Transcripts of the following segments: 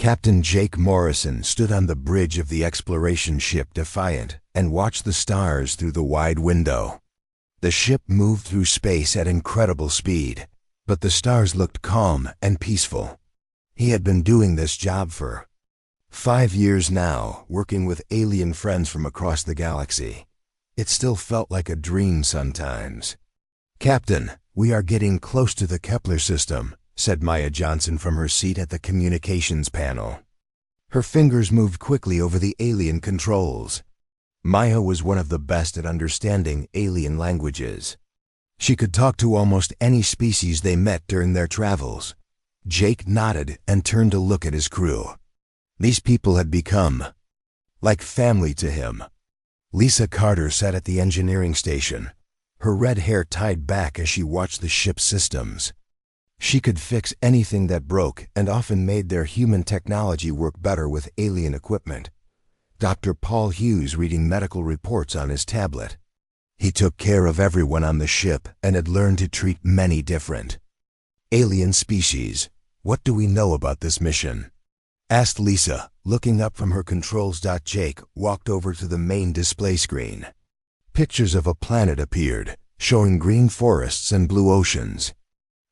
Captain Jake Morrison stood on the bridge of the exploration ship Defiant and watched the stars through the wide window. The ship moved through space at incredible speed, but the stars looked calm and peaceful. He had been doing this job for 5 years now, working with alien friends from across the galaxy. It still felt like a dream sometimes. "Captain, we are getting close to the Kepler system," said Maya Johnson from her seat at the communications panel. Her fingers moved quickly over the alien controls. Maya was one of the best at understanding alien languages. She could talk to almost any species they met during their travels. Jake nodded and turned to look at his crew. These people had become like family to him. Lisa Carter sat at the engineering station, her red hair tied back as she watched the ship's systems. She could fix anything that broke and often made their human technology work better with alien equipment. Dr. Paul Hughes reading medical reports on his tablet. He took care of everyone on the ship and had learned to treat many different alien species. "What do we know about this mission?" asked Lisa, looking up from her controls. Jake walked over to the main display screen. Pictures of a planet appeared, showing green forests and blue oceans.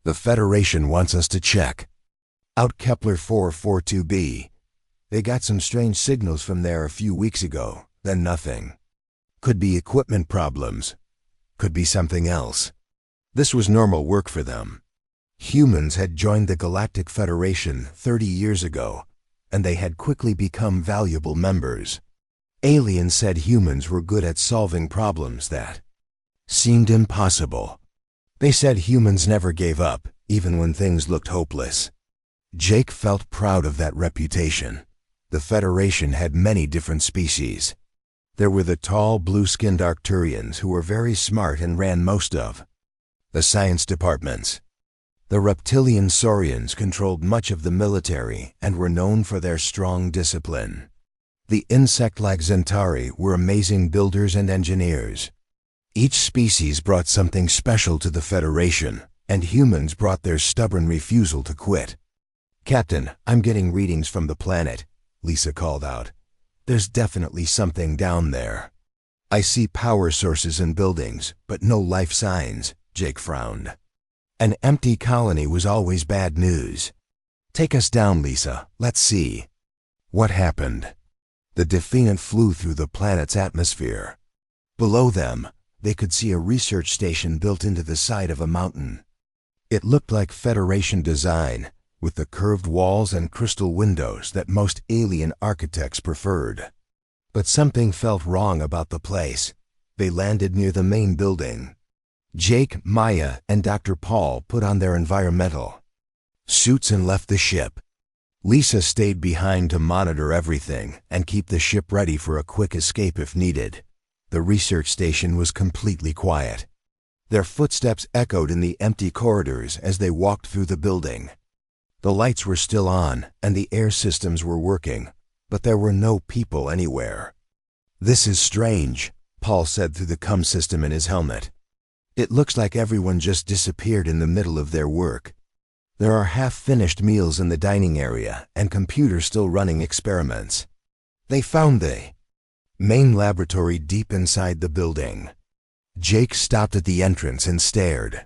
"The Federation wants us to check out Kepler 442b. They got some strange signals from there a few weeks ago, then nothing. Could be equipment problems. Could be something else." This was normal work for them. Humans had joined the Galactic Federation 30 years ago, and they had quickly become valuable members. Aliens said humans were good at solving problems that seemed impossible. They said humans never gave up, even when things looked hopeless. Jake felt proud of that reputation. The Federation had many different species. There were the tall, blue-skinned Arcturians who were very smart and ran most of the science departments. The reptilian Saurians controlled much of the military and were known for their strong discipline. The insect-like Centauri were amazing builders and engineers. Each species brought something special to the Federation, and humans brought their stubborn refusal to quit. "Captain, I'm getting readings from the planet," Lisa called out. "There's definitely something down there." "I see power sources and buildings, but no life signs," Jake frowned. An empty colony was always bad news. "Take us down, Lisa. Let's see." What happened? The Defiant flew through the planet's atmosphere. Below them, they could see a research station built into the side of a mountain. It looked like Federation design, with the curved walls and crystal windows that most alien architects preferred. But something felt wrong about the place. They landed near the main building. Jake, Maya, and Dr. Paul put on their environmental suits and left the ship. Lisa stayed behind to monitor everything and keep the ship ready for a quick escape if needed. The research station was completely quiet. Their footsteps echoed in the empty corridors as they walked through the building. The lights were still on and the air systems were working, but there were no people anywhere. "This is strange," Paul said through the comm system in his helmet. "It looks like everyone just disappeared in the middle of their work. There are half-finished meals in the dining area and computers still running experiments. They found the main laboratory deep inside the building." Jake stopped at the entrance and stared.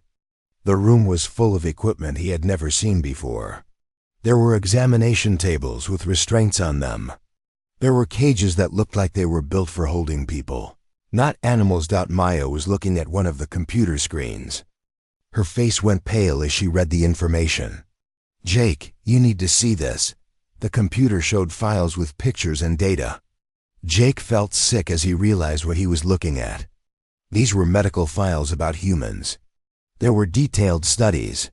The room was full of equipment he had never seen before. There were examination tables with restraints on them. There were cages that looked like they were built for holding people, not animals. Maya was looking at one of the computer screens. Her face went pale as she read the information. "Jake, you need to see this." The computer showed files with pictures and data. Jake felt sick as he realized what he was looking at. These were medical files about humans. There were detailed studies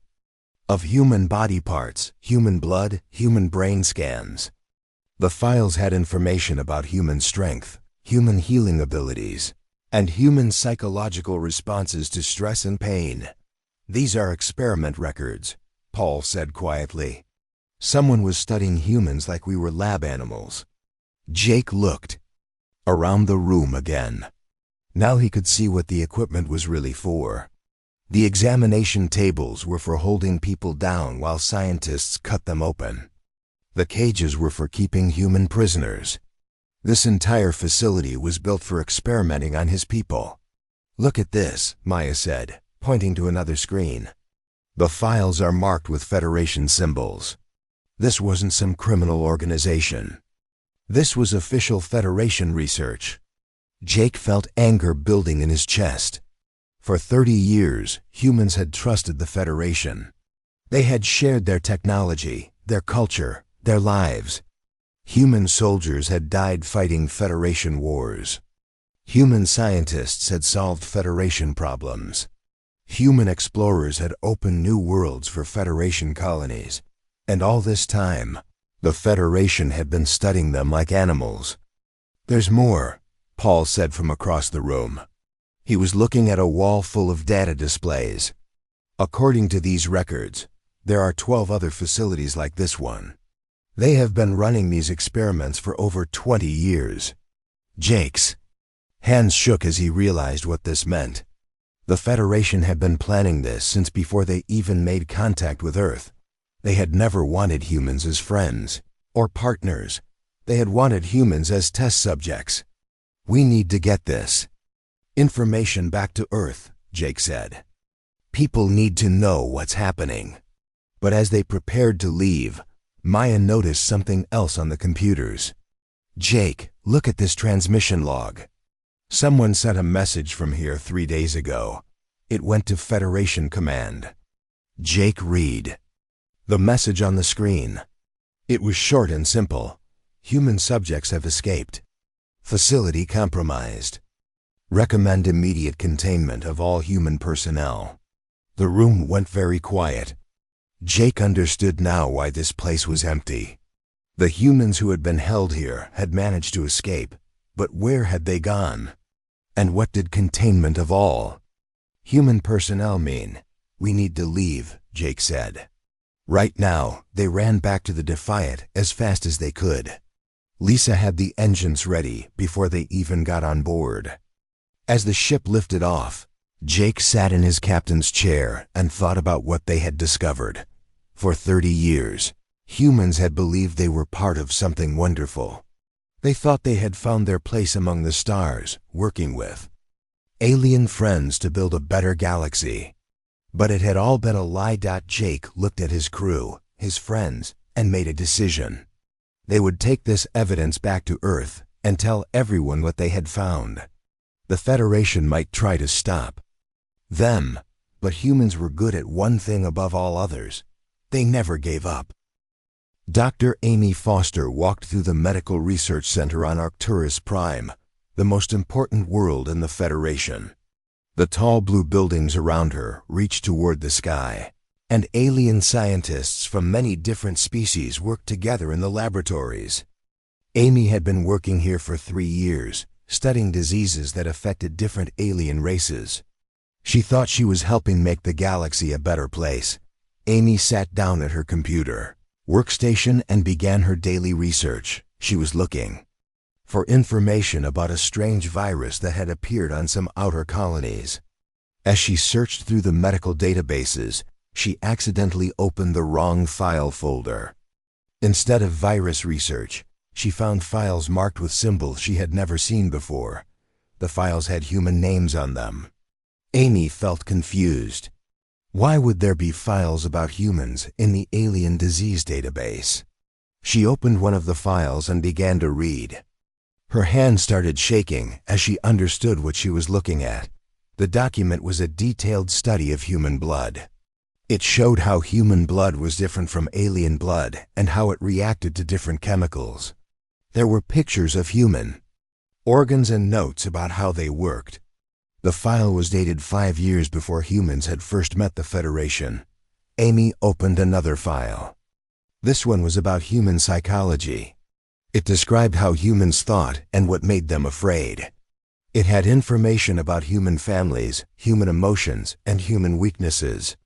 of human body parts, human blood, human brain scans. The files had information about human strength, human healing abilities, and human psychological responses to stress and pain. "These are experiment records," Paul said quietly. "Someone was studying humans like we were lab animals." Jake looked around the room again. Now he could see what the equipment was really for. The examination tables were for holding people down while scientists cut them open. The cages were for keeping human prisoners. This entire facility was built for experimenting on his people. "Look at this," Maya said, pointing to another screen. "The files are marked with Federation symbols. This wasn't some criminal organization. This was official Federation research." Jake felt anger building in his chest. For 30 years, humans had trusted the Federation. They had shared their technology, their culture, their lives. Human soldiers had died fighting Federation wars. Human scientists had solved Federation problems. Human explorers had opened new worlds for Federation colonies. And all this time, the Federation had been studying them like animals. "There's more," Paul said from across the room. He was looking at a wall full of data displays. "According to these records, there are 12 other facilities like this one. They have been running these experiments for over 20 years. Jake's hands shook as he realized what this meant. The Federation had been planning this since before they even made contact with Earth. They had never wanted humans as friends or partners. They had wanted humans as test subjects. "We need to get this information back to Earth," Jake said. "People need to know what's happening." But as they prepared to leave, Maya noticed something else on the computers. "Jake, look at this transmission log. Someone sent a message from here 3 days ago. It went to Federation Command." Jake read the message on the screen. It was short and simple. "Human subjects have escaped. Facility compromised. Recommend immediate containment of all human personnel." The room went very quiet. Jake understood now why this place was empty. The humans who had been held here had managed to escape, but where had they gone? And what did containment of all human personnel mean? "We need to leave," Jake said. Right now, they ran back to the Defiant as fast as they could. Lisa had the engines ready before they even got on board. As the ship lifted off, Jake sat in his captain's chair and thought about what they had discovered. For 30 years, humans had believed they were part of something wonderful. They thought they had found their place among the stars, working with alien friends to build a better galaxy. But it had all been a lie. Jake looked at his crew, his friends, and made a decision. They would take this evidence back to Earth and tell everyone what they had found. The Federation might try to stop them, but humans were good at one thing above all others. They never gave up. Dr. Amy Foster walked through the Medical Research Center on Arcturus Prime, the most important world in the Federation. The tall blue buildings around her reached toward the sky, and alien scientists from many different species worked together in the laboratories. Amy had been working here for 3 years, studying diseases that affected different alien races. She thought she was helping make the galaxy a better place. Amy sat down at her computer workstation and began her daily research. She was looking for information about a strange virus that had appeared on some outer colonies. As she searched through the medical databases, she accidentally opened the wrong file folder. Instead of virus research, she found files marked with symbols she had never seen before. The files had human names on them. Amy felt confused. Why would there be files about humans in the alien disease database? She opened one of the files and began to read. Her hand started shaking as she understood what she was looking at. The document was a detailed study of human blood. It showed how human blood was different from alien blood and how it reacted to different chemicals. There were pictures of human organs and notes about how they worked. The file was dated 5 years before humans had first met the Federation. Amy opened another file. This one was about human psychology. It described how humans thought and what made them afraid. It had information about human families, human emotions, and human weaknesses.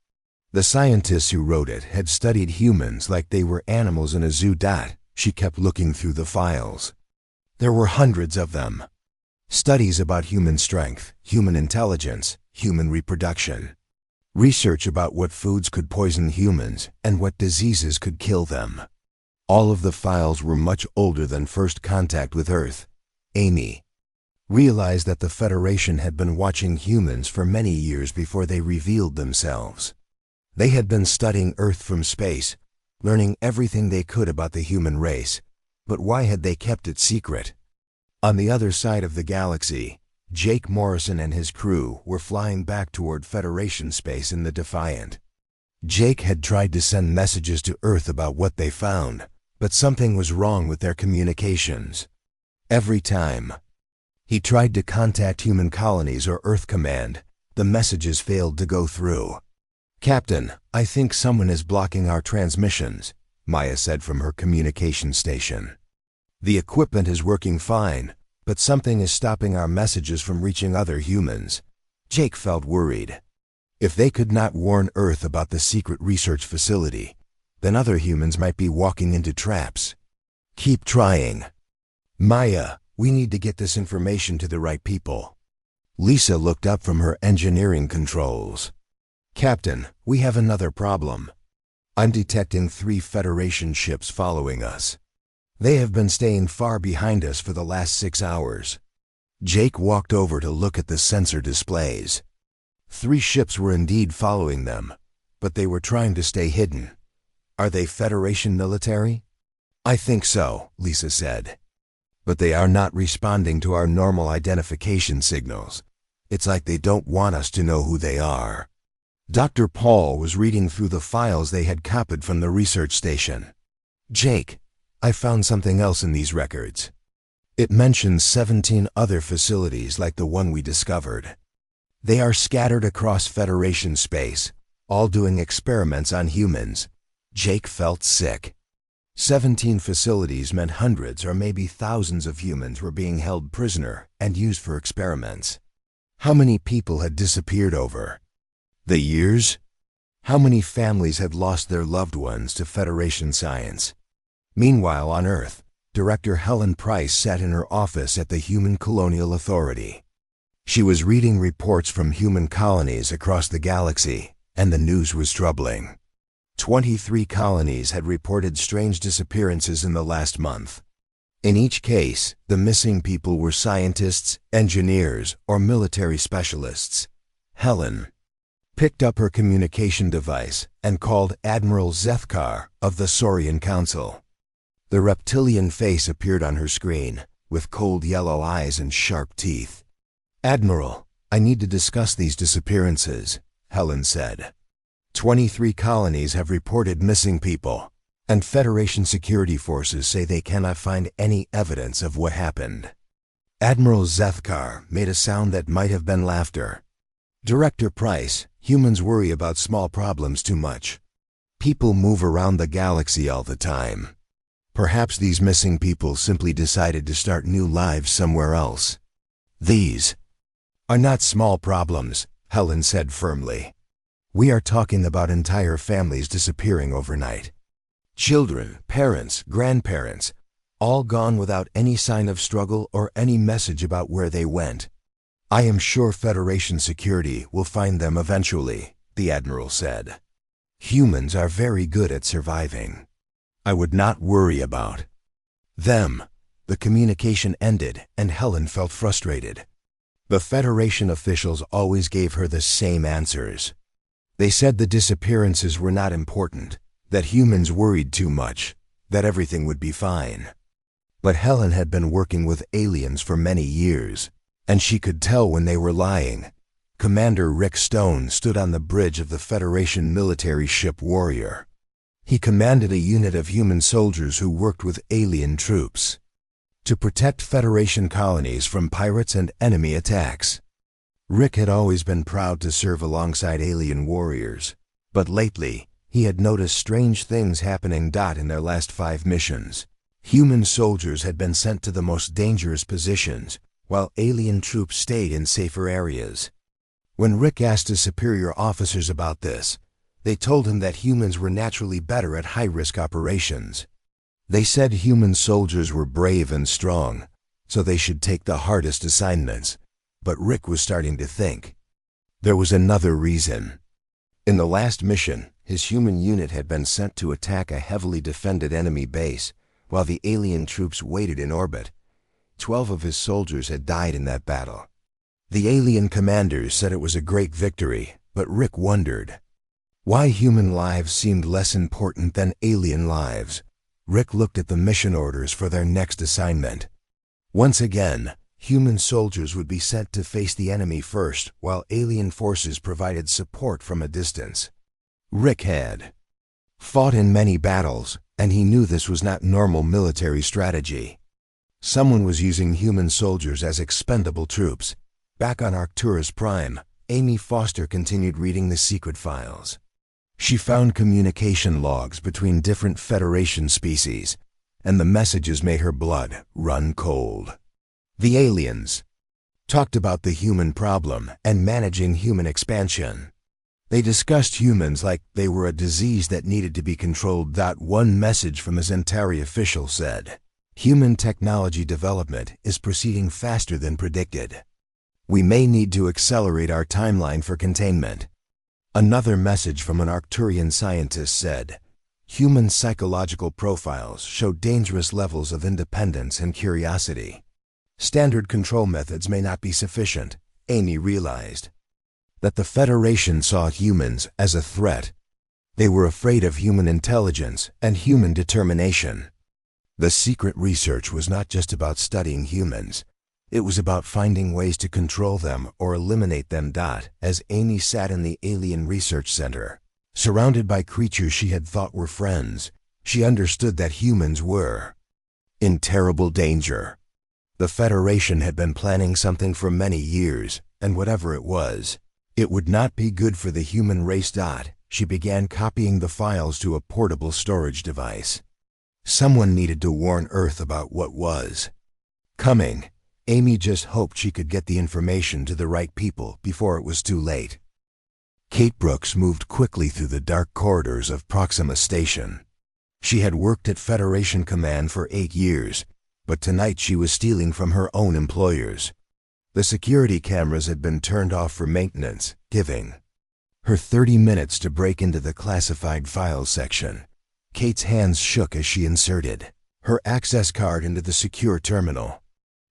The scientists who wrote it had studied humans like they were animals in a zoo. She kept looking through the files. There were hundreds of them. Studies about human strength, human intelligence, human reproduction. Research about what foods could poison humans and what diseases could kill them. All of the files were much older than first contact with Earth. Amy realized that the Federation had been watching humans for many years before they revealed themselves. They had been studying Earth from space, learning everything they could about the human race, but why had they kept it secret? On the other side of the galaxy, Jake Morrison and his crew were flying back toward Federation space in the Defiant. Jake had tried to send messages to Earth about what they found, but something was wrong with their communications. Every time he tried to contact human colonies or Earth Command, the messages failed to go through. "Captain, I think someone is blocking our transmissions," Maya said from her communication station. "The equipment is working fine, but something is stopping our messages from reaching other humans." Jake felt worried. If they could not warn Earth about the secret research facility, then other humans might be walking into traps. "Keep trying. Maya, we need to get this information to the right people." Lisa looked up from her engineering controls. "Captain, we have another problem. I'm detecting 3 Federation ships following us. They have been staying far behind us for the last 6 hours." Jake walked over to look at the sensor displays. 3 ships were indeed following them, but they were trying to stay hidden. "Are they Federation military?" "I think so," Lisa said. "But they are not responding to our normal identification signals. It's like they don't want us to know who they are." Dr. Paul was reading through the files they had copied from the research station. "Jake, I found something else in these records. It mentions 17 other facilities like the one we discovered. They are scattered across Federation space, all doing experiments on humans." Jake felt sick. 17 facilities meant hundreds or maybe thousands of humans were being held prisoner and used for experiments. How many people had disappeared over the years? How many families had lost their loved ones to Federation science? Meanwhile, on Earth, Director Helen Price sat in her office at the Human Colonial Authority. She was reading reports from human colonies across the galaxy, and the news was troubling. 23 colonies had reported strange disappearances in the last month. In each case, the missing people were scientists, engineers, or military specialists. Helen picked up her communication device and called Admiral Zethkar of the Saurian Council. The reptilian face appeared on her screen, with cold yellow eyes and sharp teeth. "Admiral, I need to discuss these disappearances," Helen said. 23 colonies have reported missing people, and Federation security forces say they cannot find any evidence of what happened. Admiral Zethkar made a sound that might have been laughter. "Director Price, humans worry about small problems too much. People move around the galaxy all the time. Perhaps these missing people simply decided to start new lives somewhere else." "These are not small problems," Helen said firmly. "We are talking about entire families disappearing overnight. Children, parents, grandparents, all gone without any sign of struggle or any message about where they went. I am sure Federation security will find them eventually," the Admiral said. "Humans are very good at surviving. I would not worry about them." The communication ended, and Helen felt frustrated. The Federation officials always gave her the same answers. They said the disappearances were not important, that humans worried too much, that everything would be fine. But Helen had been working with aliens for many years, and she could tell when they were lying. Commander Rick Stone stood on the bridge of the Federation military ship Warrior. He commanded a unit of human soldiers who worked with alien troops to protect Federation colonies from pirates and enemy attacks. Rick had always been proud to serve alongside alien warriors, but lately he had noticed strange things happening. In their last 5 missions, human soldiers had been sent to the most dangerous positions, while alien troops stayed in safer areas. When Rick asked his superior officers about this, they told him that humans were naturally better at high-risk operations. They said human soldiers were brave and strong, so they should take the hardest assignments. But Rick was starting to think there was another reason. In the last mission, his human unit had been sent to attack a heavily defended enemy base, while the alien troops waited in orbit. 12 of his soldiers had died in that battle. The alien commanders said it was a great victory, but Rick wondered why human lives seemed less important than alien lives. Rick looked at the mission orders for their next assignment. Once again, human soldiers would be sent to face the enemy first, while alien forces provided support from a distance. Rick had fought in many battles, and he knew this was not normal military strategy. Someone was using human soldiers as expendable troops. Back on Arcturus Prime, Amy Foster continued reading the secret files. She found communication logs between different Federation species, and the messages made her blood run cold. The aliens talked about the human problem and managing human expansion. They discussed humans like they were a disease that needed to be controlled. One message from the Zentari official said, "Human technology development is proceeding faster than predicted. We may need to accelerate our timeline for containment." Another message from an Arcturian scientist said, "Human psychological profiles show dangerous levels of independence and curiosity. Standard control methods may not be sufficient." Amy realized that the Federation saw humans as a threat. They were afraid of human intelligence and human determination. The secret research was not just about studying humans. It was about finding ways to control them or eliminate them. As Amy sat in the Alien Research Center, surrounded by creatures she had thought were friends, she understood that humans were in terrible danger. The Federation had been planning something for many years, and whatever it was, it would not be good for the human race. She began copying the files to a portable storage device. Someone needed to warn Earth about what was coming. Amy just hoped she could get the information to the right people before it was too late. Kate Brooks moved quickly through the dark corridors of Proxima Station. She had worked at Federation Command for 8 years, but tonight she was stealing from her own employers. The security cameras had been turned off for maintenance, giving her 30 minutes to break into the classified files section. Kate's hands shook as she inserted her access card into the secure terminal.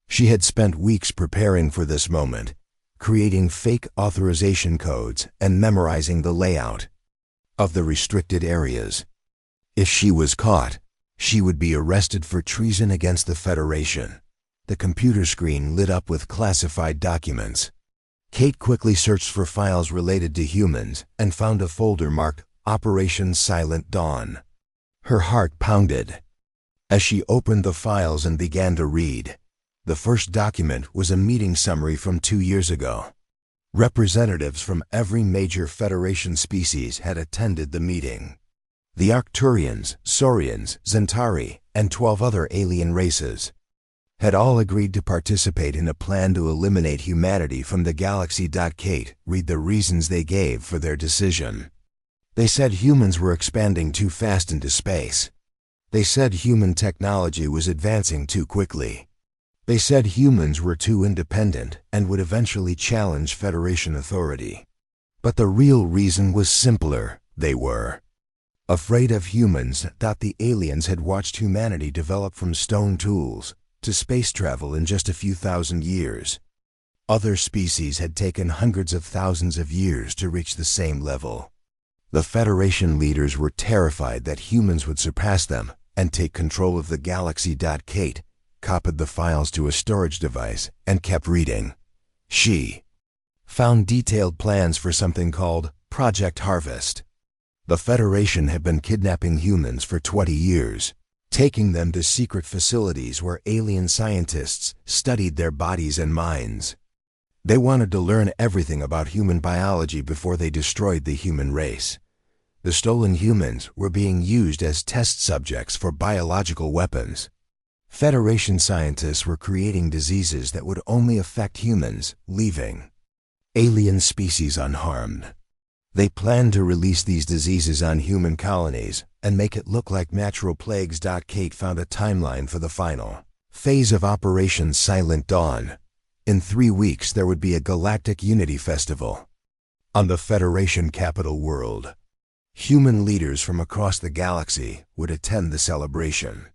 She had spent weeks preparing for this moment, creating fake authorization codes and memorizing the layout of the restricted areas. If she was caught, she would be arrested for treason against the Federation. The computer screen lit up with classified documents. Kate quickly searched for files related to humans and found a folder marked Operation Silent Dawn. Her heart pounded as she opened the files and began to read. The first document was a meeting summary from 2 years ago. Representatives from every major Federation species had attended the meeting. The Arcturians, Saurians, Zentari, and 12 other alien races had all agreed to participate in a plan to eliminate humanity from the galaxy. Kate read the reasons they gave for their decision. They said humans were expanding too fast into space. They said human technology was advancing too quickly. They said humans were too independent and would eventually challenge Federation authority. But the real reason was simpler. They were afraid of humans. The aliens had watched humanity develop from stone tools to space travel in just a few thousand years. Other species had taken hundreds of thousands of years to reach the same level. The Federation leaders were terrified that humans would surpass them and take control of the galaxy. Kate copied the files to a storage device and kept reading. She found detailed plans for something called Project Harvest. The Federation had been kidnapping humans for 20 years, taking them to secret facilities where alien scientists studied their bodies and minds. They wanted to learn everything about human biology before they destroyed the human race. The stolen humans were being used as test subjects for biological weapons. Federation scientists were creating diseases that would only affect humans, leaving alien species unharmed. They planned to release these diseases on human colonies and make it look like natural plagues. Kate found a timeline for the final phase of Operation Silent Dawn. In 3 weeks, there would be a Galactic Unity Festival on the Federation capital world. Human leaders from across the galaxy would attend the celebration.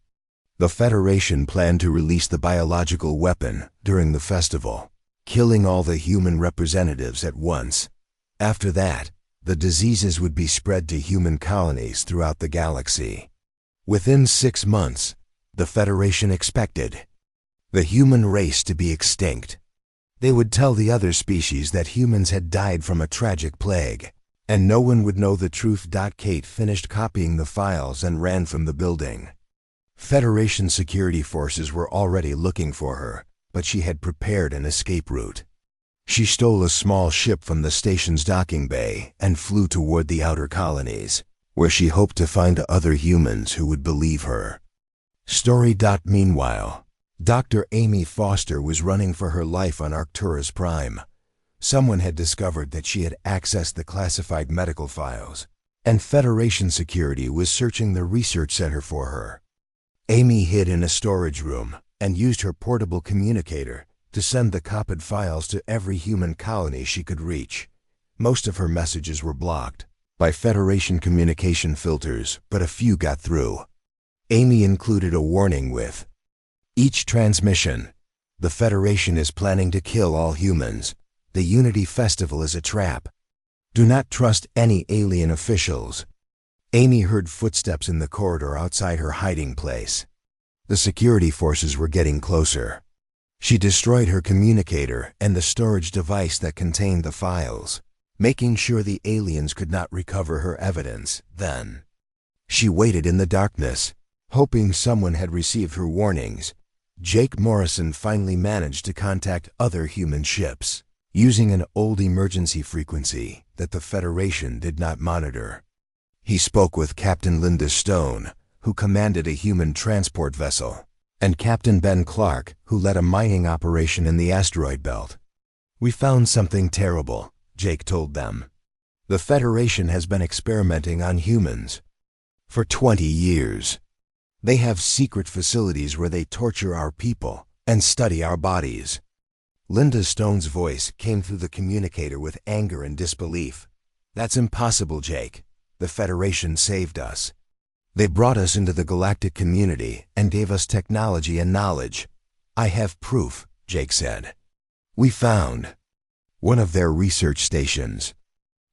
The Federation planned to release the biological weapon during the festival, killing all the human representatives at once. After that, the diseases would be spread to human colonies throughout the galaxy. Within 6 months, the Federation expected the human race to be extinct. They would tell the other species that humans had died from a tragic plague, and no one would know the truth. Kate finished copying the files and ran from the building. Federation security forces were already looking for her, but she had prepared an escape route. She stole a small ship from the station's docking bay and flew toward the outer colonies, where she hoped to find other humans who would believe her. Story. Meanwhile, Dr. Amy Foster was running for her life on Arcturus Prime. Someone had discovered that she had accessed the classified medical files, and Federation security was searching the research center for her. Amy hid in a storage room and used her portable communicator to send the copied files to every human colony she could reach. Most of her messages were blocked by Federation communication filters, but a few got through. Amy included a warning with each transmission: the Federation is planning to kill all humans. The Unity Festival is a trap. Do not trust any alien officials. Amy heard footsteps in the corridor outside her hiding place. The security forces were getting closer. She destroyed her communicator and the storage device that contained the files, making sure the aliens could not recover her evidence. Then, she waited in the darkness, hoping someone had received her warnings. Jake Morrison finally managed to contact other human ships, using an old emergency frequency that the Federation did not monitor. He spoke with Captain Linda Stone, who commanded a human transport vessel, and Captain Ben Clark, who led a mining operation in the asteroid belt. We found something terrible, Jake told them. The Federation has been experimenting on humans for 20 years. They have secret facilities where they torture our people and study our bodies. Linda Stone's voice came through the communicator with anger and disbelief. That's impossible, Jake. The Federation saved us. They brought us into the galactic community and gave us technology and knowledge. I have proof, Jake said. We found one of their research stations.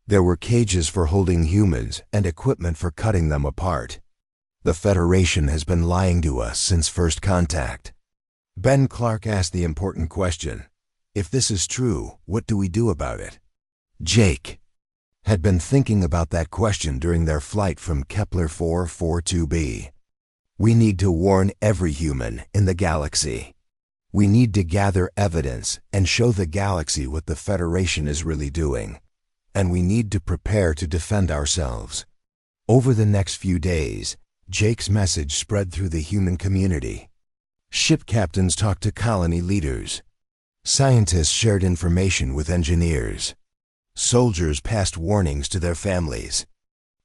There were cages for holding humans and equipment for cutting them apart. The Federation has been lying to us since first contact. Ben Clark asked the important question. If this is true, what do we do about it? Jake had been thinking about that question during their flight from Kepler 442b. We need to warn every human in the galaxy. We need to gather evidence and show the galaxy what the Federation is really doing. And we need to prepare to defend ourselves. Over the next few days, Jake's message spread through the human community. Ship captains talked to colony leaders. Scientists shared information with engineers. Soldiers passed warnings to their families.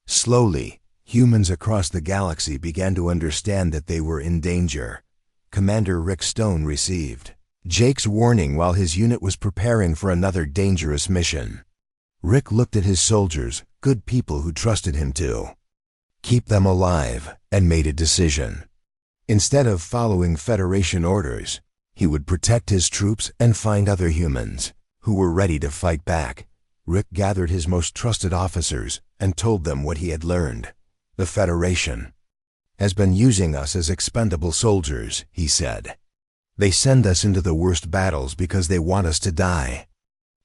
Slowly, humans across the galaxy began to understand that they were in danger. Commander Rick Stone received Jake's warning while his unit was preparing for another dangerous mission. Rick looked at his soldiers, good people who trusted him to keep them alive, and made a decision. Instead of following Federation orders, he would protect his troops and find other humans who were ready to fight back. Rick gathered his most trusted officers and told them what he had learned. The Federation has been using us as expendable soldiers, he said. They send us into the worst battles because they want us to die.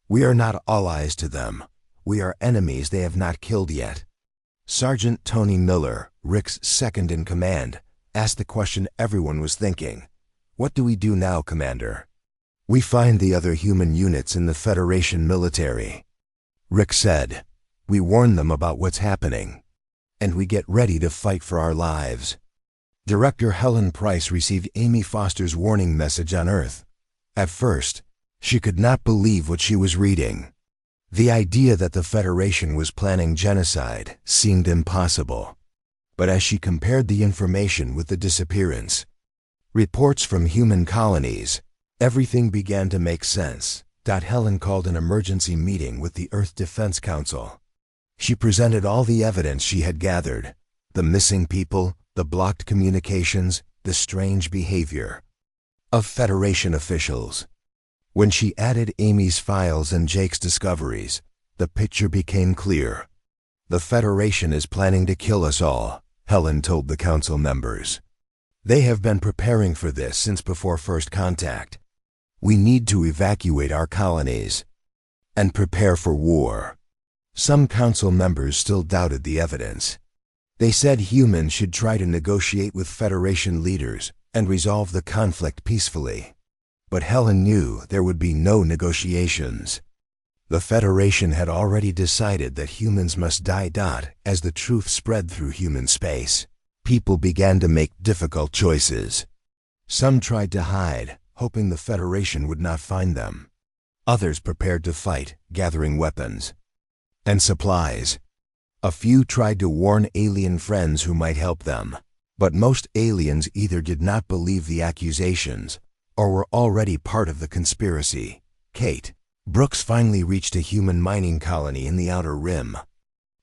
We are not allies to them. We are enemies they have not killed yet. Sergeant Tony Miller, Rick's second in command, asked the question everyone was thinking. What do we do now, Commander? We find the other human units in the Federation military. Rick said, we warn them about what's happening, and we get ready to fight for our lives. Director Helen Price received Amy Foster's warning message on Earth. At first, she could not believe what she was reading. The idea that the Federation was planning genocide seemed impossible. But as she compared the information with the disappearance reports from human colonies, everything began to make sense. Helen called an emergency meeting with the Earth Defense Council. She presented all the evidence she had gathered: the missing people, the blocked communications, the strange behavior of Federation officials. When she added Amy's files and Jake's discoveries, the picture became clear. The Federation is planning to kill us all, Helen told the council members. They have been preparing for this since before first contact. We need to evacuate our colonies and prepare for war. Some council members still doubted the evidence. They said humans should try to negotiate with Federation leaders and resolve the conflict peacefully. But Helen knew there would be no negotiations. The Federation had already decided that humans must die. As the truth spread through human space, people began to make difficult choices. Some tried to hide, hoping the Federation would not find them. Others prepared to fight, gathering weapons and supplies. A few tried to warn alien friends who might help them, but most aliens either did not believe the accusations or were already part of the conspiracy. Kate Brooks finally reached a human mining colony in the Outer Rim.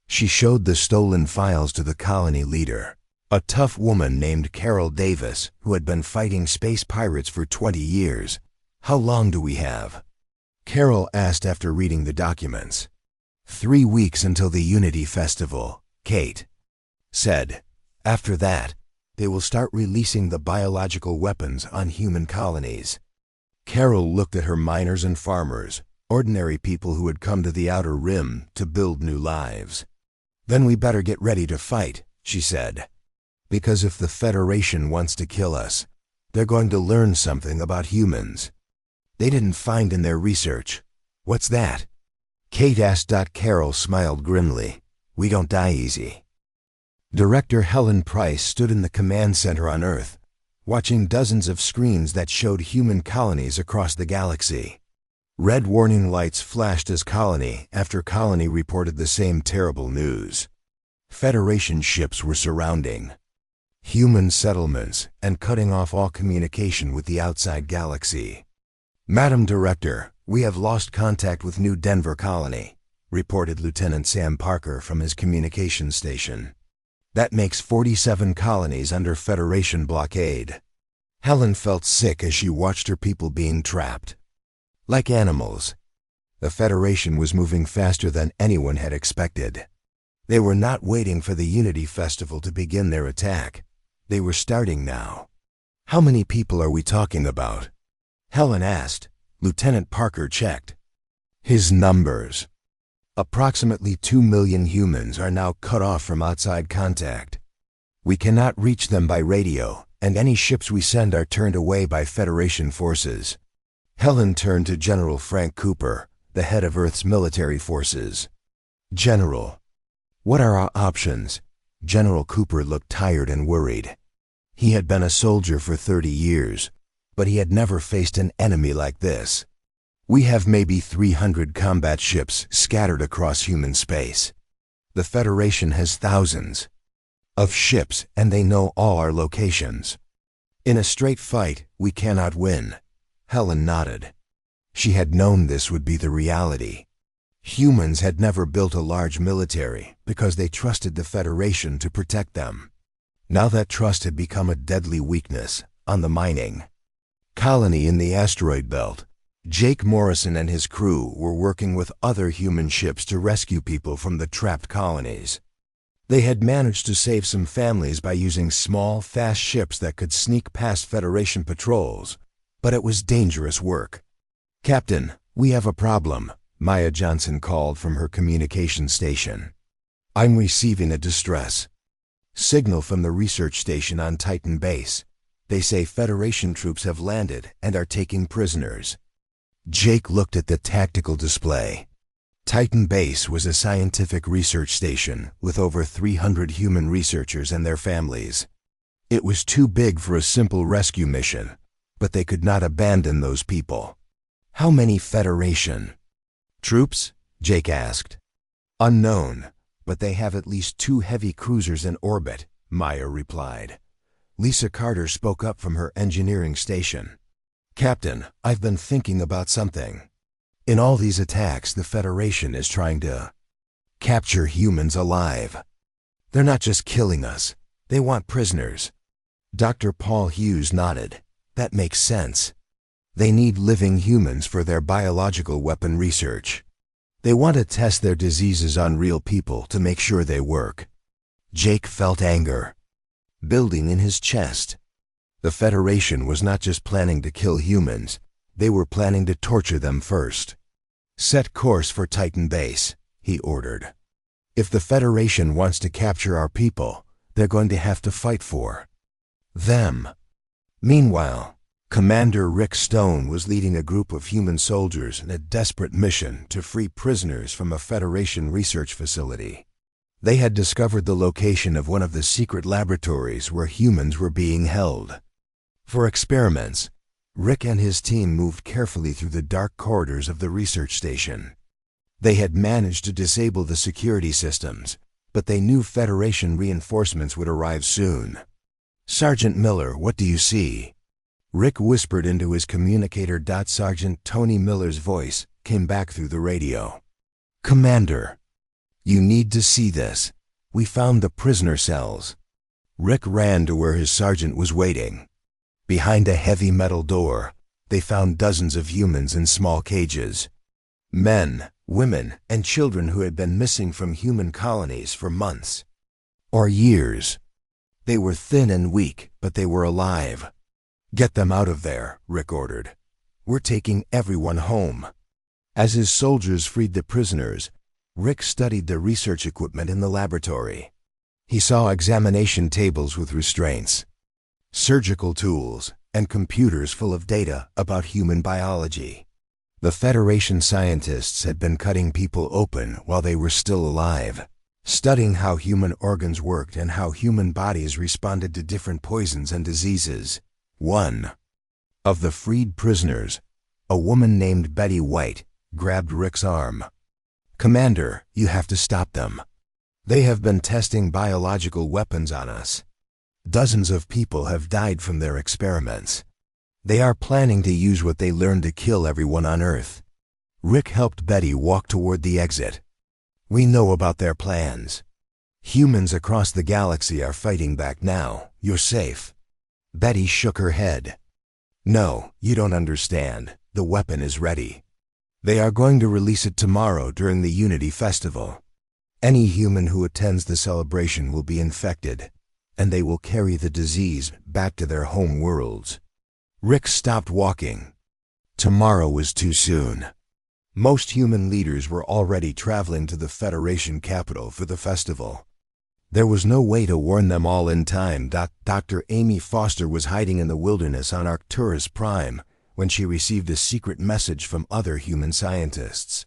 She showed the stolen files to the colony leader, a tough woman named Carol Davis, who had been fighting space pirates for 20 years. "How long do we have?" Carol asked after reading the documents. 3 weeks until the Unity Festival, Kate said. After that, they will start releasing the biological weapons on human colonies. Carol looked at her miners and farmers, ordinary people who had come to the Outer Rim to build new lives. "Then we better get ready to fight," she said. "Because if the Federation wants to kill us, they're going to learn something about humans they didn't find in their research." "What's that?" Kate asked. Carol smiled grimly. "We don't die easy." Director Helen Price stood in the command center on Earth, watching dozens of screens that showed human colonies across the galaxy. Red warning lights flashed as colony after colony reported the same terrible news. Federation ships were surrounding human settlements and cutting off all communication with the outside galaxy. "Madam Director, we have lost contact with New Denver Colony," reported Lieutenant Sam Parker from his communications station. "That makes 47 colonies under Federation blockade." Helen felt sick as she watched her people being trapped like animals. The Federation was moving faster than anyone had expected. They were not waiting for the Unity Festival to begin their attack. They were starting now. "How many people are we talking about?" Helen asked. Lieutenant Parker checked his numbers. "Approximately 2 million humans are now cut off from outside contact. We cannot reach them by radio, and any ships we send are turned away by Federation forces." Helen turned to General Frank Cooper, the head of Earth's military forces. "General, what are our options?" General Cooper looked tired and worried. He had been a soldier for 30 years, but he had never faced an enemy like this. "We have maybe 300 combat ships scattered across human space. The Federation has thousands of ships, and they know all our locations. In a straight fight, we cannot win." Helen nodded. She had known this would be the reality. Humans had never built a large military because they trusted the Federation to protect them. Now that trust had become a deadly weakness on the mining colony in the asteroid belt. Jake Morrison and his crew were working with other human ships to rescue people from the trapped colonies. They had managed to save some families by using small, fast ships that could sneak past Federation patrols, but it was dangerous work. "Captain, we have a problem," Maya Johnson called from her communication station. "I'm receiving a distress signal from the research station on Titan Base. They say Federation troops have landed and are taking prisoners." Jake looked at the tactical display. Titan Base was a scientific research station with over 300 human researchers and their families. It was too big for a simple rescue mission, but they could not abandon those people. "How many Federation troops?" Jake asked. "Unknown, but they have at least 2 heavy cruisers in orbit," Maya replied. Lisa Carter spoke up from her engineering station. "Captain, I've been thinking about something. In all these attacks, the Federation is trying to Capture humans alive. They're not just killing us. They want prisoners. Dr. Paul Hughes nodded. That makes sense. They need living humans for their biological weapon research. They want to test their diseases on real people to make sure they work. Jake felt anger building in his chest. The Federation was not just planning to kill humans, they were planning to torture them first. Set course for Titan Base, he ordered. If the Federation wants to capture our people, they're going to have to fight for them. Meanwhile, Commander Rick Stone was leading a group of human soldiers in a desperate mission to free prisoners from a Federation research facility. They had discovered the location of one of the secret laboratories where humans were being held. For experiments, Rick and his team moved carefully through the dark corridors of the research station. They had managed to disable the security systems, but they knew Federation reinforcements would arrive soon. "Sergeant Miller, what do you see?" Rick whispered into his communicator. Sergeant Tony Miller's voice came back through the radio. "Commander, you need to see this. We found the prisoner cells." Rick ran to where his sergeant was waiting. Behind a heavy metal door, they found dozens of humans in small cages. Men, women, and children who had been missing from human colonies for months or years. They were thin and weak, but they were alive. "Get them out of there," Rick ordered. "We're taking everyone home." As his soldiers freed the prisoners, Rick studied the research equipment in the laboratory. He saw examination tables with restraints, surgical tools, and computers full of data about human biology. The Federation scientists had been cutting people open while they were still alive, studying how human organs worked and how human bodies responded to different poisons and diseases. One of the freed prisoners, a woman named Betty White, grabbed Rick's arm. "Commander, you have to stop them. They have been testing biological weapons on us. Dozens of people have died from their experiments. They are planning to use what they learned to kill everyone on Earth." Rick helped Betty walk toward the exit. "We know about their plans. Humans across the galaxy are fighting back now. You're safe." Betty shook her head. "No, you don't understand. The weapon is ready. They are going to release it tomorrow during the Unity Festival. Any human who attends the celebration will be infected, and they will carry the disease back to their home worlds." Rick stopped walking. Tomorrow was too soon. Most human leaders were already traveling to the Federation capital for the festival. There was no way to warn them all in time. Dr. Amy Foster was hiding in the wilderness on Arcturus Prime when she received a secret message from other human scientists.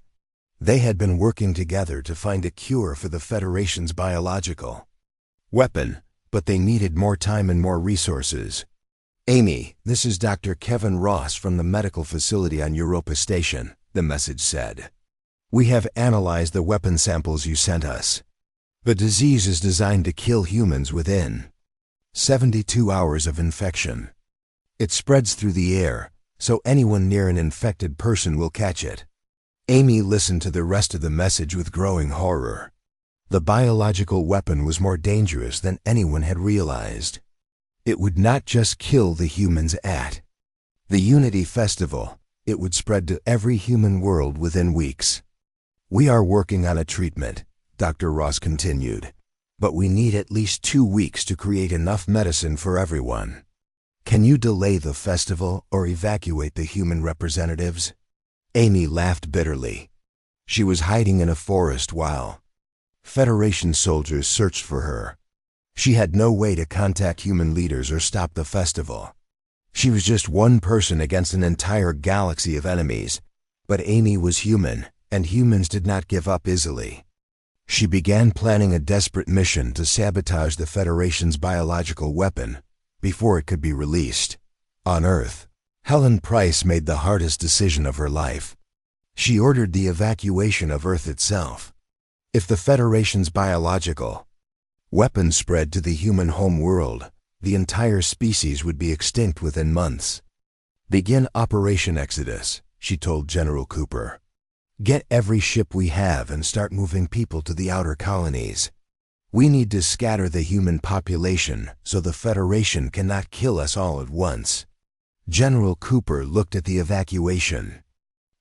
They had been working together to find a cure for the Federation's biological weapon, but they needed more time and more resources. "Amy, this is Dr. Kevin Ross from the medical facility on Europa Station," the message said. "We have analyzed the weapon samples you sent us. The disease is designed to kill humans within 72 hours of infection. It spreads through the air, so anyone near an infected person will catch it." Amy listened to the rest of the message with growing horror. The biological weapon was more dangerous than anyone had realized. It would not just kill the humans at the Unity Festival, it would spread to every human world within weeks. "We are working on a treatment," Dr. Ross continued, "but we need at least 2 weeks to create enough medicine for everyone. Can you delay the festival or evacuate the human representatives?" Amy laughed bitterly. She was hiding in a forest while Federation soldiers searched for her. She had no way to contact human leaders or stop the festival. She was just one person against an entire galaxy of enemies. But Amy was human, and humans did not give up easily. She began planning a desperate mission to sabotage the Federation's biological weapon before it could be released. On Earth, Helen Price made the hardest decision of her life. She ordered the evacuation of Earth itself. If the Federation's biological weapon spread to the human home world, the entire species would be extinct within months. "Begin Operation Exodus," she told General Cooper. Get every ship we have and start moving people to the outer colonies. We need to scatter the human population so the Federation cannot kill us all at once. General Cooper looked at the evacuation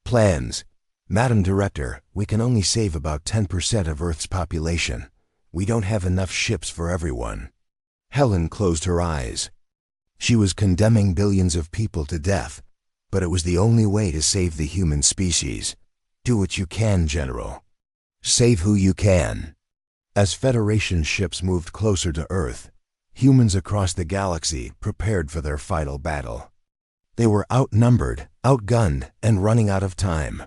plans. Madam Director, we can only save about 10% of Earth's population. We don't have enough ships for everyone. Helen closed her eyes. She was condemning billions of people to death, but it was the only way to save the human species. Do what you can, General. Save who you can. As Federation ships moved closer to Earth, humans across the galaxy prepared for their final battle. They were outnumbered, outgunned, and running out of time.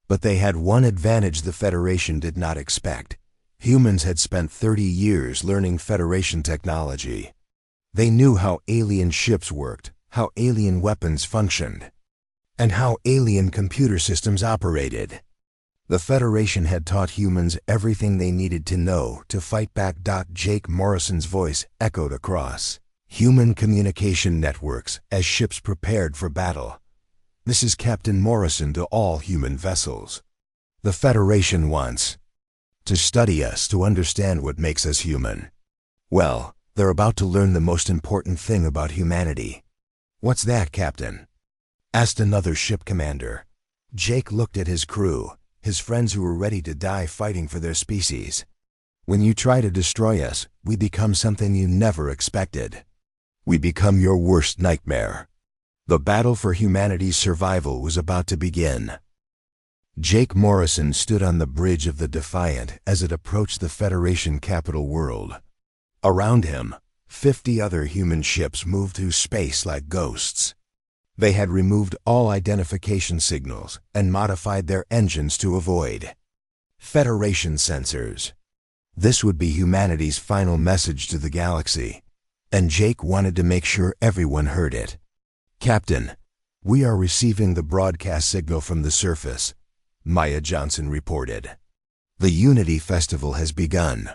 But they had one advantage the Federation did not expect. Humans had spent 30 years learning Federation technology. They knew how alien ships worked, how alien weapons functioned, and how alien computer systems operated. The Federation had taught humans everything they needed to know to fight back. Jake Morrison's voice echoed across human communication networks as ships prepared for battle. This is Captain Morrison to all human vessels. The Federation wants to study us to understand what makes us human. Well, they're about to learn the most important thing about humanity. What's that, Captain? Asked another ship commander. Jake looked at his crew, his friends who were ready to die fighting for their species. When you try to destroy us, we become something you never expected. We become your worst nightmare. The battle for humanity's survival was about to begin. Jake Morrison stood on the bridge of the Defiant as it approached the Federation capital world. Around him, 50 other human ships moved through space like ghosts. They had removed all identification signals and modified their engines to avoid Federation sensors. This would be humanity's final message to the galaxy, and Jake wanted to make sure everyone heard it. Captain, we are receiving the broadcast signal from the surface, Maya Johnson reported. The Unity Festival has begun.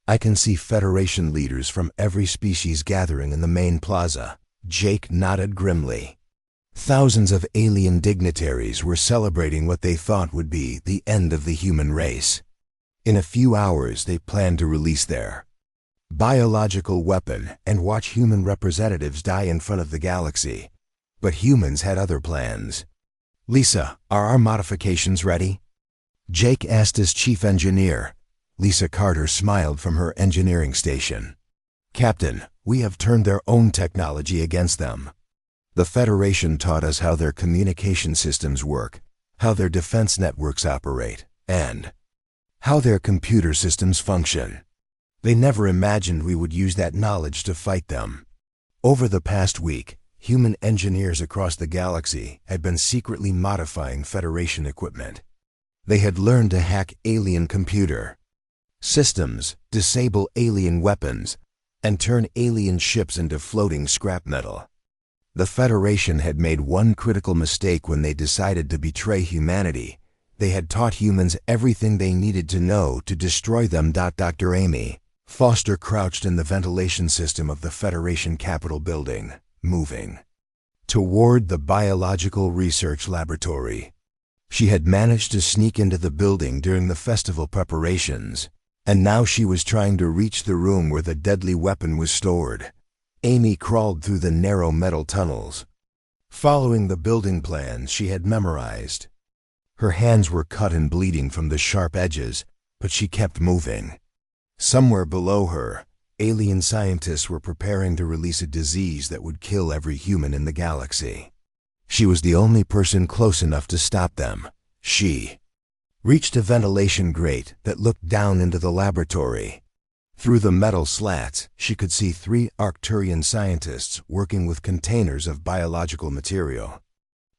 I can see Federation leaders from every species gathering in the main plaza. Jake nodded grimly. Thousands of alien dignitaries were celebrating what they thought would be the end of the human race. In a few hours, they planned to release their biological weapon and watch human representatives die in front of the galaxy. But humans had other plans. Lisa, are our modifications ready? Jake asked his chief engineer. Lisa Carter smiled from her engineering station. Captain, we have turned their own technology against them. The Federation taught us how their communication systems work, how their defense networks operate, and how their computer systems function. They never imagined we would use that knowledge to fight them. Over the past week, human engineers across the galaxy had been secretly modifying Federation equipment. They had learned to hack alien computer systems, disable alien weapons, and turn alien ships into floating scrap metal. The Federation had made one critical mistake when they decided to betray humanity. They had taught humans everything they needed to know to destroy them. Dr. Amy Foster crouched in the ventilation system of the Federation Capitol building, moving toward the Biological Research Laboratory. She had managed to sneak into the building during the festival preparations, and now she was trying to reach the room where the deadly weapon was stored. Amy crawled through the narrow metal tunnels, following the building plans she had memorized. Her hands were cut and bleeding from the sharp edges, but she kept moving. Somewhere below her, alien scientists were preparing to release a disease that would kill every human in the galaxy. She was the only person close enough to stop them. She reached a ventilation grate that looked down into the laboratory. Through the metal slats, she could see 3 Arcturian scientists working with containers of biological material.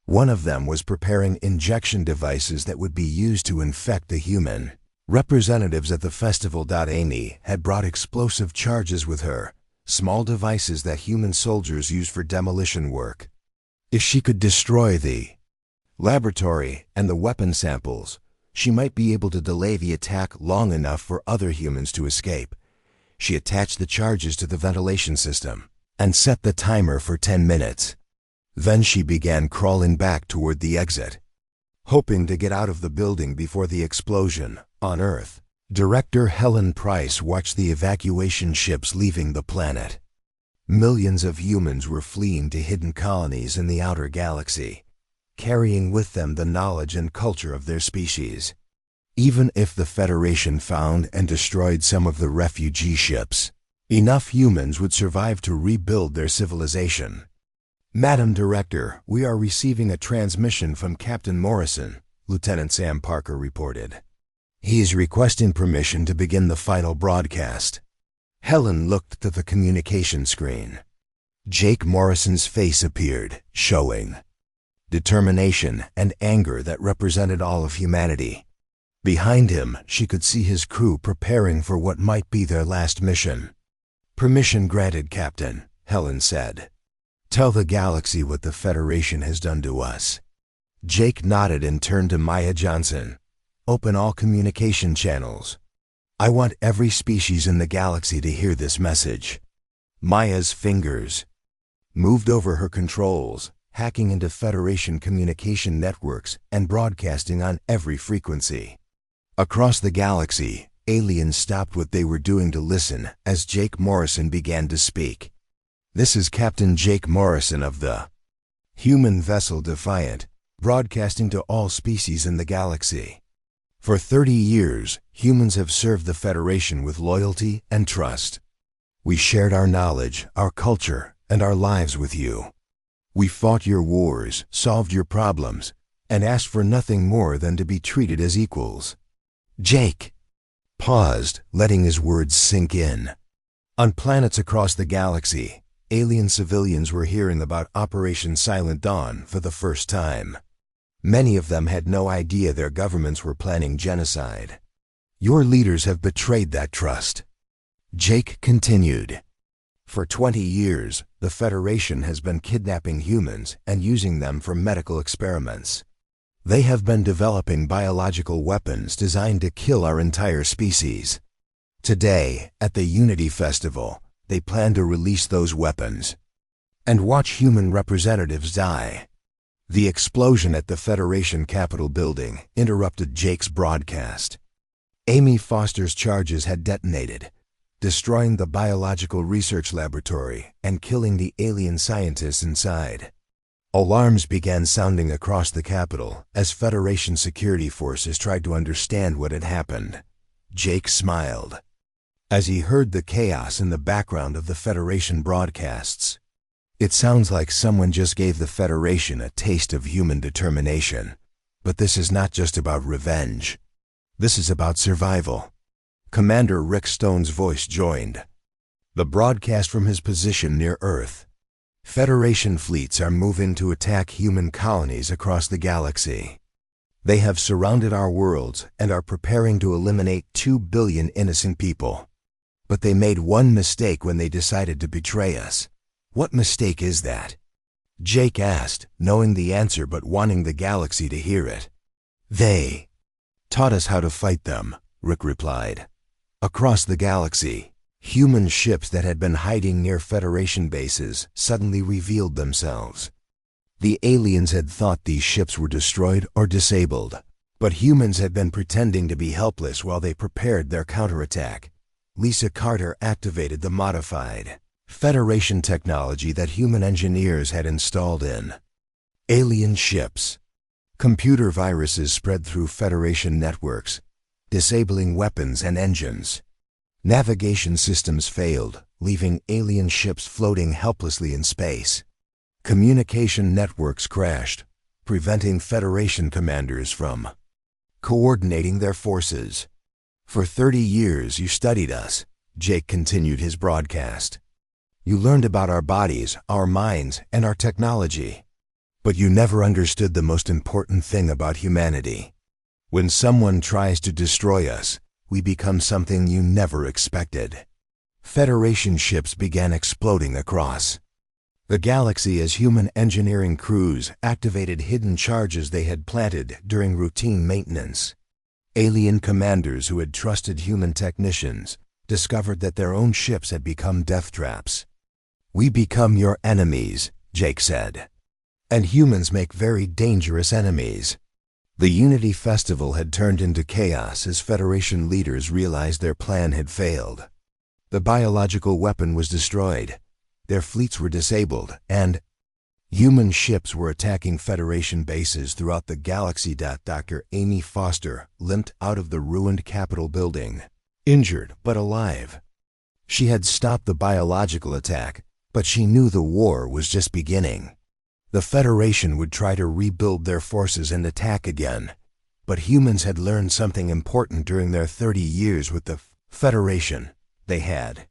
One of them was preparing injection devices that would be used to infect the human. Representatives at the festival. Amy had brought explosive charges with her, small devices that human soldiers use for demolition work. If she could destroy the laboratory and the weapon samples, she might be able to delay the attack long enough for other humans to escape. She attached the charges to the ventilation system and set the timer for 10 minutes. Then she began crawling back toward the exit. hoping to get out of the building before the explosion. On Earth, Director Helen Price watched the evacuation ships leaving the planet. Millions of humans were fleeing to hidden colonies in the outer galaxy, carrying with them the knowledge and culture of their species. Even if the Federation found and destroyed some of the refugee ships, enough humans would survive to rebuild their civilization. Madam Director, we are receiving a transmission from Captain Morrison, Lieutenant Sam Parker reported. He is requesting permission to begin the final broadcast. Helen looked to the communication screen. Jake Morrison's face appeared, showing determination and anger that represented all of humanity. Behind him, she could see his crew preparing for what might be their last mission. Permission granted, Captain, Helen said. Tell the galaxy what the Federation has done to us. Jake nodded and turned to Maya Johnson. Open all communication channels. I want every species in the galaxy to hear this message. Maya's fingers moved over her controls, hacking into Federation communication networks and broadcasting on every frequency. Across the galaxy, aliens stopped what they were doing to listen as Jake Morrison began to speak. This is Captain Jake Morrison of the human vessel Defiant, broadcasting to all species in the galaxy. For 30 years, humans have served the Federation with loyalty and trust. We shared our knowledge, our culture, and our lives with you. We fought your wars, solved your problems, and asked for nothing more than to be treated as equals. Jake paused, letting his words sink in. On planets across the galaxy, alien civilians were hearing about Operation Silent Dawn for the first time. Many of them had no idea their governments were planning genocide. Your leaders have betrayed that trust. Jake continued. For 20 years, the Federation has been kidnapping humans and using them for medical experiments. They have been developing biological weapons designed to kill our entire species. Today, at the Unity Festival, they plan to release those weapons and watch human representatives die. The explosion at the Federation Capitol building interrupted Jake's broadcast. Amy Foster's charges had detonated, destroying the biological research laboratory and killing the alien scientists inside. Alarms began sounding across the Capitol as Federation security forces tried to understand what had happened. Jake smiled as he heard the chaos in the background of the Federation broadcasts. It sounds like someone just gave the Federation a taste of human determination. But this is not just about revenge. This is about survival. Commander Rick Stone's voice joined the broadcast from his position near Earth. Federation fleets are moving to attack human colonies across the galaxy. They have surrounded our worlds and are preparing to eliminate 2 billion innocent people. But they made one mistake when they decided to betray us. What mistake is that? Jake asked, knowing the answer but wanting the galaxy to hear it. They taught us how to fight them, Rick replied. Across the galaxy, human ships that had been hiding near Federation bases suddenly revealed themselves. The aliens had thought these ships were destroyed or disabled, but humans had been pretending to be helpless while they prepared their counterattack. Lisa Carter activated the modified Federation technology that human engineers had installed in alien ships. Computer viruses spread through Federation networks, disabling weapons and engines. Navigation systems failed, leaving alien ships floating helplessly in space. Communication networks crashed, preventing Federation commanders from coordinating their forces. For 30 years you studied us, Jake continued his broadcast. You learned about our bodies, our minds, and our technology. But you never understood the most important thing about humanity. When someone tries to destroy us, we become something you never expected. Federation ships began exploding across the galaxy as human engineering crews activated hidden charges they had planted during routine maintenance. Alien commanders who had trusted human technicians discovered that their own ships had become death traps. We become your enemies, Jake said. And humans make very dangerous enemies. The Unity Festival had turned into chaos as Federation leaders realized their plan had failed. The biological weapon was destroyed, their fleets were disabled, and human ships were attacking Federation bases throughout the galaxy. Dr. Amy Foster limped out of the ruined Capitol building, injured but alive. She had stopped the biological attack, but she knew the war was just beginning. The Federation would try to rebuild their forces and attack again, but humans had learned something important during their 30 years with the Federation. They had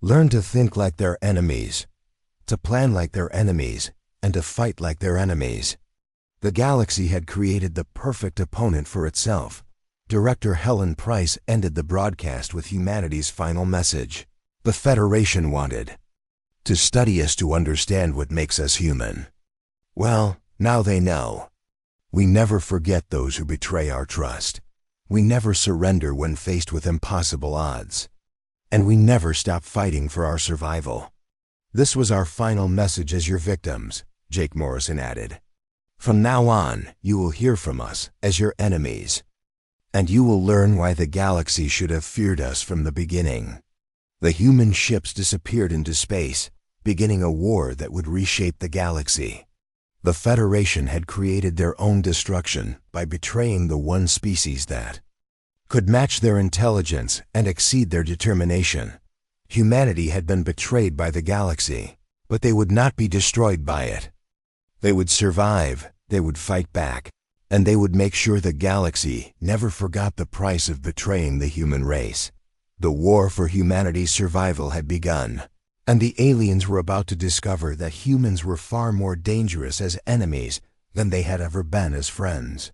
learned to think like their enemies, to plan like their enemies, and to fight like their enemies. The galaxy had created the perfect opponent for itself. Director Helen Price ended the broadcast with humanity's final message. The Federation wanted to study us to understand what makes us human. Well, now they know. We never forget those who betray our trust. We never surrender when faced with impossible odds. And we never stop fighting for our survival. This was our final message as your victims, Jake Morrison added. From now on, you will hear from us as your enemies. And you will learn why the galaxy should have feared us from the beginning. The human ships disappeared into space, beginning a war that would reshape the galaxy. The Federation had created their own destruction by betraying the one species that could match their intelligence and exceed their determination. Humanity had been betrayed by the galaxy, but they would not be destroyed by it. They would survive, they would fight back, and they would make sure the galaxy never forgot the price of betraying the human race. The war for humanity's survival had begun, and the aliens were about to discover that humans were far more dangerous as enemies than they had ever been as friends.